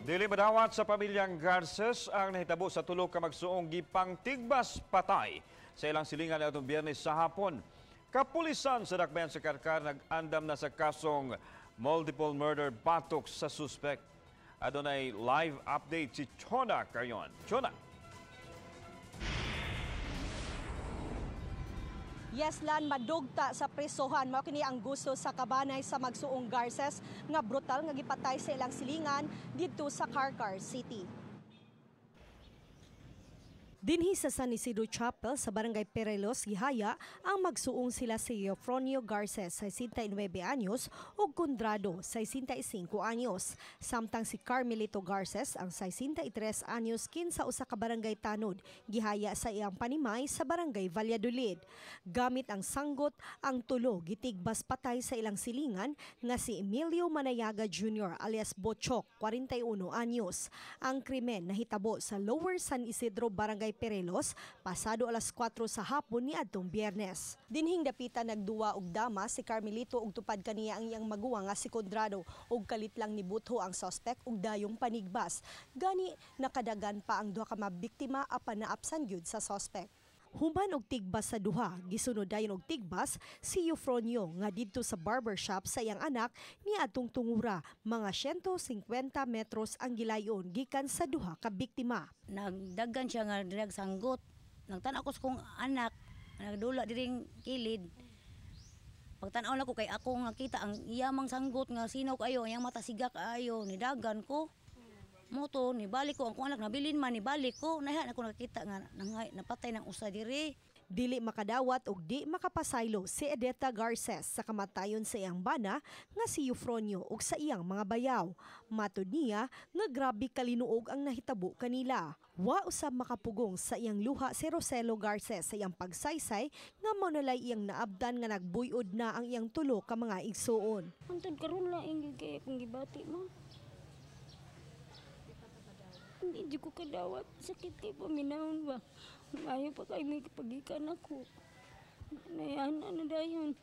Dili madawat sa pamilyang Garces ang nahitabo sa Tulo ka Magsuong gipagtigbas-patay sa ilang silingan atong Biyernes sa hapon. Kapulisan sa dakbayan sa Karkar nag-andam na sa kasong multiple murder batok sa suspek. Adunay live update si Chona kayon. Chona. Yeslan madugta sa presohan mao kini ang gusto sa kabanay sa Magsuong Garces nga brutal nga gipatay sa ilang silingan didto sa Karkar City. Dinhi sa San Isidro Chapel sa Barangay Perelos, Gihaya, ang magsuong sila si Eufronio Garces, 69 anyos, ug Condrado, 65 anyos. Samtang si Carmelito Garces, ang 63 anyos, kinsa usa ka barangay tanod, Gihaya sa iyang panimay sa Barangay Valladolid. Gamit ang sanggot, ang tulo gitigbas-patay sa ilang silingan nga si Emilio Manayaga Jr. alias Bochok, 41 anyos. Ang krimen nahitabo sa Lower San Isidro Barangay Perelos pasado alas 4 sa hapon ni adtong Biyernes. Dinhing dapitan nagduwa og dama si Carmelito ug tupad kaniya ang iyang maguwang nga si Condrado ug kalit lang nibutho ang suspek ug dayong panigbas. Gani nakadagan pa ang duha ka mabiktima apan naapsan gyud sa suspek. Human og tigbas sa duha, gisunod dayon og tigbas si Eufronio nga didto sa barbershop sa iyang anak ni atong tungura. Mga 150 metros ang gilayon gikan sa duha ka biktima. Nagdagan siya nga nagsanggot. Nagtan-aw ko sa kong anak, nagdula diring kilid. Pagtan-aw na ko kay ako nakita ang iyamang sanggot nga sinaw kayo, iyang mata sigak ayo, nidagan ko. Moto ni balik ko ang anak nabilin man ni balik ko naha ako nakita nga napatay ng usa diri. Dili makadawat og di makapasaylo si Edeta Garces sa kamatayon sa iyang bana nga si Eufronio ug sa iyang mga bayaw. Matud niya nga grabe kalinuog ang nahitabo kanila. Wa usab makapugong sa iyang luha si Roselo Garces sa iyang pagsaysay nga manalay iyang naabdan nga nagbuyod na ang iyang tulo ka mga igsuon. Antod karon lang ingig kay akong gibati mo. Hindi ko kadawat. Sakit kay paminahon ba? Ayaw pa kayo may kapagikan ako. Nayan na dayon.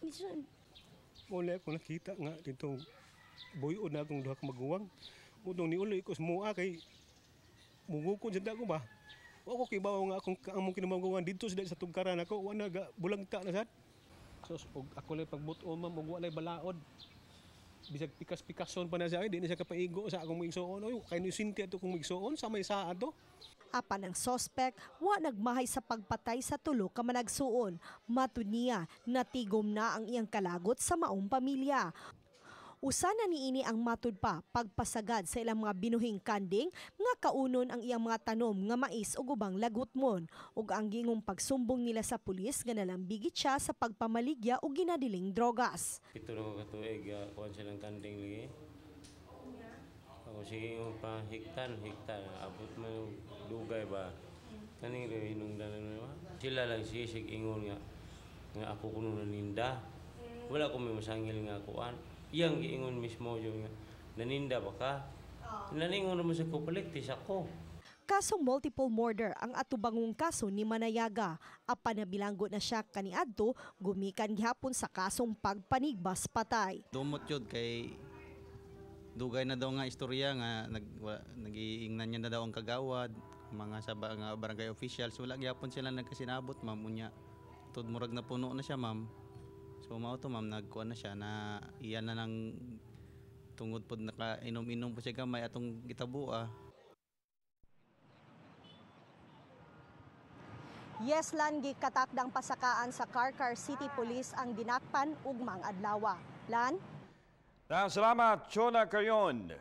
Isan. Wala akong nakita nga dito. Buyod na akong duha ka maguwang. Udong ni uloy ko semua kay mugukon sa ko ba? Ako kay bawa nga akong among kinamaguwang dito sa tugkaran ako. Wala ga bulagta na sad. So ako lang pagbuto ma'am ug walay balaod. Bisag pikas-pikason pa na siya, di na siya kapaigo sa akong migsuon. Oy, kay ni Sinti ato kong migsuon sa may saa ato. Apan ang suspek wa nagmahay sa pagpatay sa tulo ka managsuon. Matud niya natigom na ang iyang kalagot sa maong pamilya. Usa na niini ang matud pa pagpasagad sa ilang mga binuhing kanding nga kaunon ang iyang mga tanom nga mais ug ubang lagutmon ug ang gingong pagsumbong nila sa pulis nga nalambigit siya sa pagpamaligya ug ginadiling drogas. Pito na ko katuig kuan silang kanding ligi. Ako sige pa hektar abot man dugay ba. Kaning hinungdan na sila lang sisig ingon nga ako kuno naninda. Wala ko may masangil nga kuan. Iyang giingon mismo yung naninda ba ka? Naningon naman sa kupaliktis ako. Kasong multiple murder ang atubangong kaso ni Manayaga. Apan nabilanggo na siya kaniadto gumikan gihapon sa kasong pagpanigbas-patay. Dumot yun kay dugay na daw nga istorya nga nag-iingnan niya na daw ang kagawad, mga sa barangay officials. Wala gihapon sila nagkasinabot ma'am unya. Tudmurag na puno na siya ma'am. So mao to ma'am nagkuan na siya na iyan na nang tungod pod nakainom-inom po siya gamay atong gitabuha. Yeslan gikatakdang pasakaan sa Karkar City Police ang dinakpan ug mang adlaw. Lan? Salamat Chona kayon.